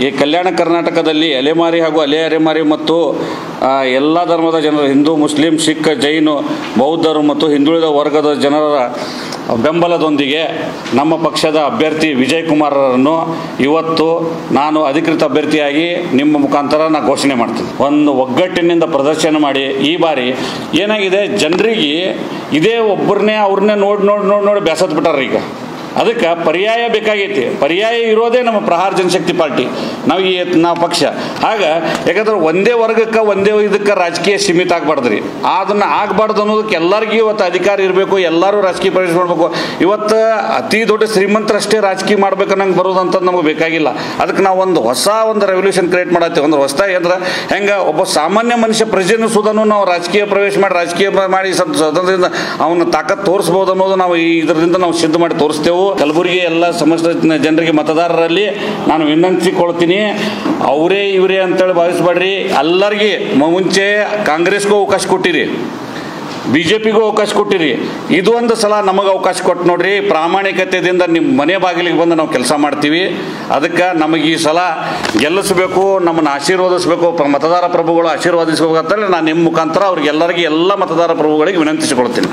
ಈ ಕಲ್ಯಾಣ ಕರ್ನಾಟಕದಲ್ಲಿ ಅಲೆಮಾರಿ ಹಾಗೂ ಅಲೆಮಾರಿ ಮತ್ತು ಎಲ್ಲ ಧರ್ಮದ ಜನರು, ಹಿಂದೂ, ಮುಸ್ಲಿಂ, ಸಿಖ್, ಜೈನು, ಬೌದ್ಧರು ಮತ್ತು ಹಿಂದುಳಿದ ವರ್ಗದ ಜನರ ಬೆಂಬಲದೊಂದಿಗೆ ನಮ್ಮ ಪಕ್ಷದ ಅಭ್ಯರ್ಥಿ ವಿಜಯ್ ಕುಮಾರರನ್ನು ಇವತ್ತು ನಾನು ಅಧಿಕೃತ ಅಭ್ಯರ್ಥಿಯಾಗಿ ನಿಮ್ಮ ಮುಖಾಂತರ ನಾನು ಘೋಷಣೆ ಮಾಡ್ತೀನಿ. ಒಂದು ಒಗ್ಗಟ್ಟಿನಿಂದ ಪ್ರದರ್ಶನ ಮಾಡಿ ಈ ಬಾರಿ ಏನಾಗಿದೆ, ಜನರಿಗೆ ಇದೇ ಒಬ್ಬರನ್ನೇ ಅವ್ರನ್ನೇ ನೋಡಿ ಬೇಸತ್ತು ಬಿಟ್ಟಾರ. ಈಗ ಅದಕ್ಕೆ ಪರ್ಯಾಯ ಬೇಕಾಗೈತಿ. ಪರ್ಯಾಯ ಇರೋದೇ ನಮ್ಮ ಪ್ರಹಾರ ಜನಶಕ್ತಿ ಪಾರ್ಟಿ, ನಾವು ಪಕ್ಷ. ಯಾಕಂದ್ರೆ ಒಂದೇ ವರ್ಗಕ್ಕೆ ಒಂದೇ ಇದಕ್ಕೆ ರಾಜಕೀಯ ಸೀಮಿತ ಆಗಬಾರ್ದ್ರಿ. ಅದನ್ನು ಆಗಬಾರ್ದು ಅನ್ನೋದಕ್ಕೆ ಎಲ್ಲರಿಗೂ ಇವತ್ತು ಅಧಿಕಾರ ಇರಬೇಕು, ಎಲ್ಲರೂ ರಾಜಕೀಯ ಪ್ರವೇಶ ಮಾಡಬೇಕು. ಇವತ್ತು ಅತಿ ದೊಡ್ಡ ಶ್ರೀಮಂತರಷ್ಟೇ ರಾಜಕೀಯ ಮಾಡ್ಬೇಕು ನಂಗೆ ಬರೋದಂಥದ್ದು ನಮಗೆ ಬೇಕಾಗಿಲ್ಲ. ಅದಕ್ಕೆ ನಾವು ಹೊಸ ರೆವಲ್ಯೂಷನ್ ಕ್ರಿಯೇಟ್ ಮಾಡತ್ತೀವಿ. ಒಂದು ಹೊಸದಾಗಿ ಅಂದ್ರೆ ಹೆಂಗೆ ಒಬ್ಬ ಸಾಮಾನ್ಯ ಮನುಷ್ಯ ಪ್ರಜೆನೂ ಸುಧನು ನಾವು ರಾಜಕೀಯ ಪ್ರವೇಶ ಮಾಡಿ ಸ್ವತಂತ್ರದಿಂದ ಅವನ ತಾಕತ್ ತೋರಿಸ್ಬೋದು ಅನ್ನೋದು ನಾವು ಇದರಿಂದ ನಾವು ಸಿದ್ಧ ಮಾಡಿ ತೋರಿಸ್ತೇವೆ. ಕಲಬುರಗಿ ಎಲ್ಲ ಸಮಸ್ತ ಜನರಿಗೆ, ಮತದಾರರಲ್ಲಿ ನಾನು ವಿನಂತಿಸಿಕೊಳ್ತೀನಿ, ಅವರೇ ಇವರೇ ಅಂತೇಳಿ ಭಾವಿಸ್ಬೇಡ್ರಿ. ಎಲ್ಲರಿಗೆ ಮುಂಚೆ ಕಾಂಗ್ರೆಸ್ಗೂ ಅವಕಾಶ ಕೊಟ್ಟಿರಿ, BJPಗೂ ಅವಕಾಶ ಕೊಟ್ಟಿರಿ. ಇದು ಒಂದು ಸಲ ನಮಗೆ ಅವಕಾಶ ಕೊಟ್ಟು ನೋಡ್ರಿ. ಪ್ರಾಮಾಣಿಕತೆಯಿಂದ ನಿಮ್ಮ ಮನೆ ಬಾಗಿಲಿಗೆ ಬಂದು ನಾವು ಕೆಲಸ ಮಾಡ್ತೀವಿ. ಅದಕ್ಕೆ ನಮಗೆ ಈ ಸಲ ಗೆಲ್ಲಿಸಬೇಕು, ನಮ್ಮನ್ನು ಆಶೀರ್ವಾದಿಸಬೇಕು, ಮತದಾರ ಪ್ರಭುಗಳು ಆಶೀರ್ವಾದಿಸಬೇಕು ಅಂತೇಳಿ ನಾನು ನಿಮ್ಮ ಮುಖಾಂತರ ಅವ್ರಿಗೆಲ್ಲರಿಗೂ ಎಲ್ಲ ಮತದಾರ ಪ್ರಭುಗಳಿಗೆ ವಿನಂತಿಸಿಕೊಳ್ತೀನಿ.